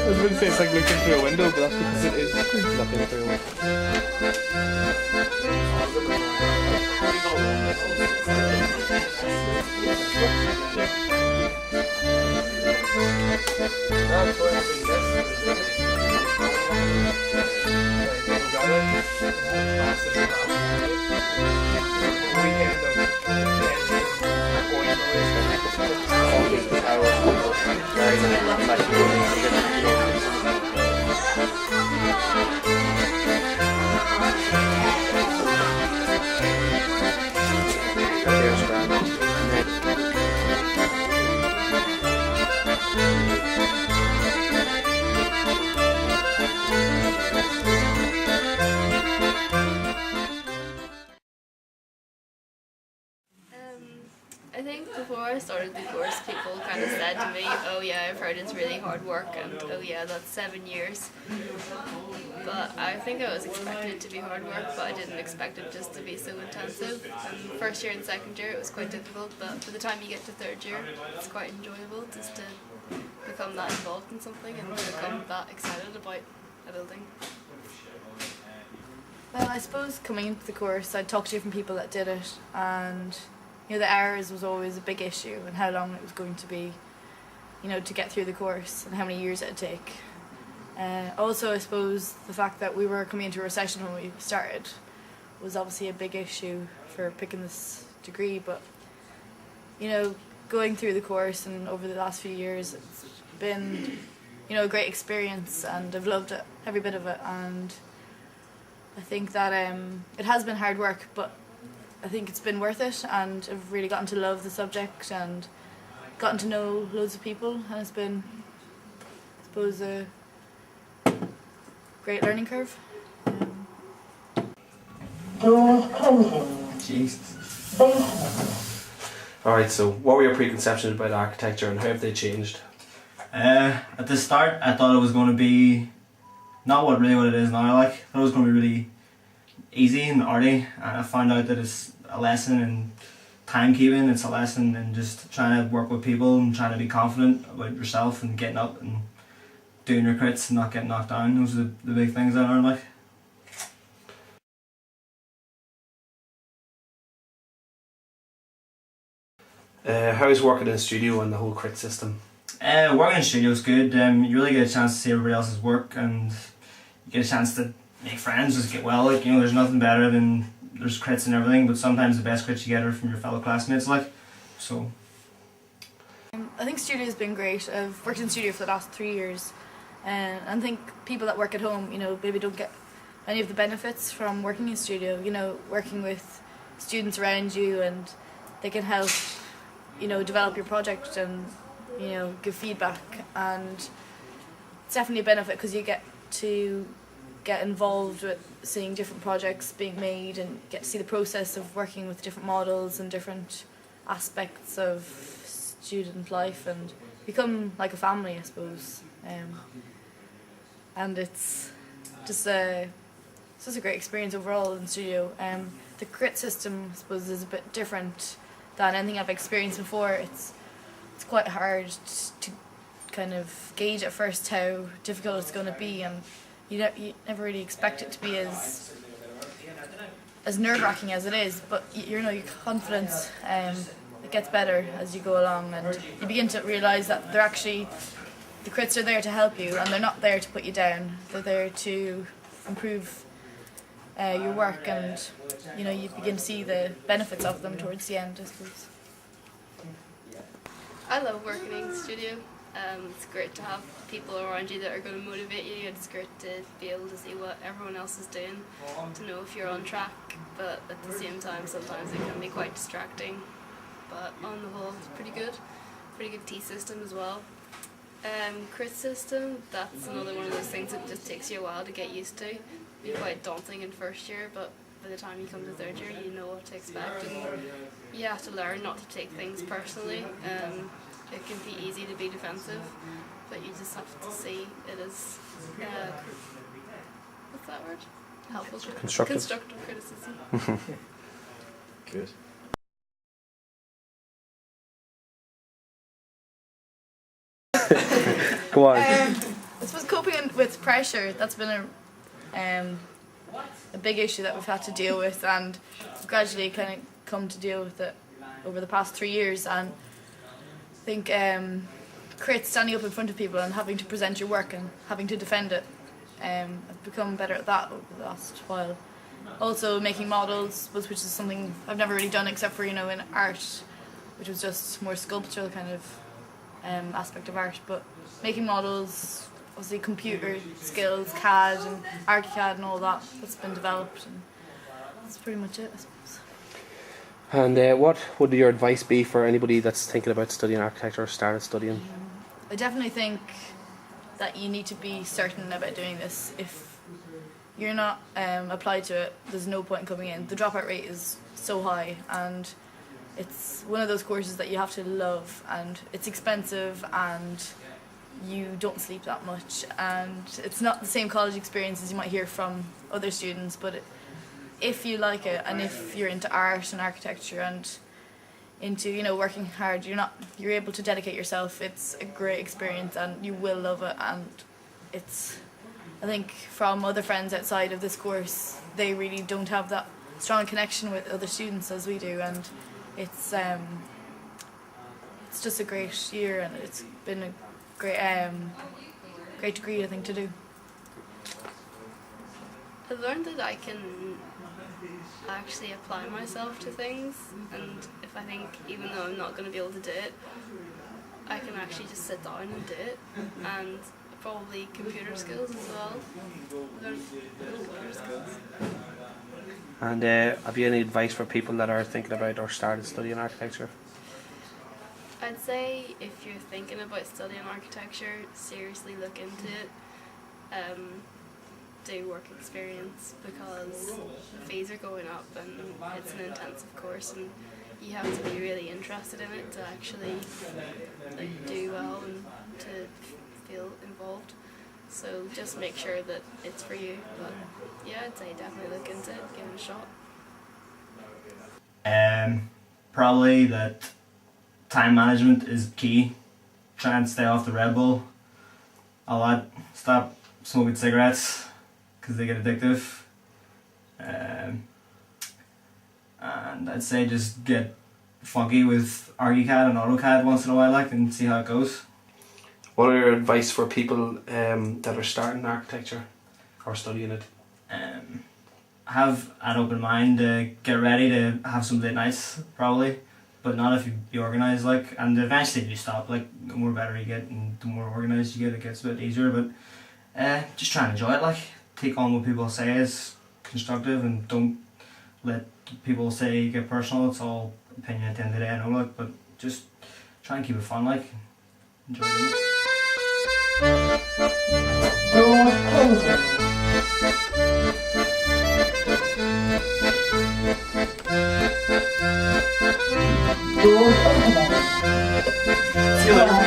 was going to say it's like looking through a window, but that's because it is looking through a window. I think before I started the course, people kind of said to me, oh yeah, I've heard it's really hard work, and oh yeah, that's 7 years. But I think I was expecting it to be hard work, but I didn't expect it just to be so intensive. And first year and second year it was quite difficult, but by the time you get to third year, it's quite enjoyable just to become that involved in something and become that excited about a building. Well, I suppose coming into the course, I'd talked to different people that did it, and the hours was always a big issue, and how long it was going to be, to get through the course, and how many years it'd take. Also, I suppose the fact that we were coming into a recession when we started was obviously a big issue for picking this degree. But going through the course and over the last few years, it's been a great experience, and I've loved it, every bit of it. And I think that it has been hard work, but I think it's been worth it, and I've really gotten to love the subject and gotten to know loads of people, and it's been, I suppose, a great learning curve. Doors closing. Jesus. Alright, so what were your preconceptions about architecture and how have they changed? At the start, I thought it was going to be not what it is now. I thought it was going to be really easy and arty, and I found out that it's a lesson in timekeeping. It's a lesson in just trying to work with people and trying to be confident about yourself and getting up and doing your crits and not getting knocked down. Those are the big things I learned. How is working in a studio and the whole crit system? Working in a studio is good. You really get a chance to see everybody else's work, and you get a chance to make friends, just get well. There's nothing better than there's crits and everything, but sometimes the best crits you get are from your fellow classmates. So. I think studio has been great. I've worked in studio for the last 3 years, and I think people that work at home, maybe don't get any of the benefits from working in studio. Working with students around you, and they can help, develop your project and, give feedback, and it's definitely a benefit because you get to get involved with seeing different projects being made and get to see the process of working with different models and different aspects of student life, and become like a family, I suppose. And it's just a great experience overall in studio. The crit system, I suppose, is a bit different than anything I've experienced before. It's quite hard to kind of gauge at first how difficult it's going to be, and you never really expect it to be as nerve-wracking as it is, but your confidence it gets better as you go along, and you begin to realise that the crits are there to help you, and they're not there to put you down. They're there to improve your work, and you begin to see the benefits of them towards the end, I suppose. I love working in the studio. It's great to have people around you that are going to motivate you, and it's great to be able to see what everyone else is doing, to know if you're on track, but at the same time sometimes it can be quite distracting. But on the whole, it's pretty good T system as well. Crit system, that's another one of those things that just takes you a while to get used to. It'd be quite daunting in first year, but by the time you come to third year you know what to expect, and you have to learn not to take things personally. It can be easy to be defensive, but you just have to see it as what's that word? Helpful. Constructive criticism. Good. Go on. I suppose coping with pressure, that's been a big issue that we've had to deal with, and we've gradually kind of come to deal with it over the past 3 years. And I think standing up in front of people and having to present your work and having to defend it, I've become better at that over the last while. Also making models, which is something I've never really done except for, in art, which was just more sculptural kind of aspect of art. But making models, obviously computer skills, CAD and ArchiCAD and all that's been developed, and that's pretty much it, I suppose. And what would your advice be for anybody that's thinking about studying architecture or started studying? I definitely think that you need to be certain about doing this. If you're not applied to it, there's no point in coming in. The dropout rate is so high, and it's one of those courses that you have to love, and it's expensive, and you don't sleep that much, and it's not the same college experience as you might hear from other students. But if you like it, and if you're into art and architecture and into working hard, you're able to dedicate yourself. It's a great experience, and you will love it. And I think from other friends outside of this course, they really don't have that strong connection with other students as we do, and it's just a great year, and it's been a great degree, I think, to do. I've learned that I can actually apply myself to things, and if I think, even though I'm not going to be able to do it, I can actually just sit down and do it. And probably computer skills as well. Learn computer skills. And have you any advice for people that are thinking about or started studying architecture? I'd say if you're thinking about studying architecture, seriously look into it. Do work experience, because fees are going up and it's an intensive course, and you have to be really interested in it to actually do well and to feel involved. So just make sure that it's for you. But yeah, I'd say definitely look into it, give it a shot. Probably that time management is key. Try and stay off the Red Bull a lot. Stop smoking cigarettes because they get addictive. And I'd say just get funky with ArchiCAD and AutoCAD once in a while, and see how it goes. What are your advice for people that are starting architecture or studying it? Have an open mind. Get ready to have some late nights, probably, but not if you be organised. And eventually you stop. The more better you get and the more organised you get, it gets a bit easier. But just try and enjoy it. Take on what people say is constructive, and don't let people say get personal. It's all opinion at the end of the day, I know. But just try and keep it fun. Enjoy it. Doors closing. Doors opening. See you later.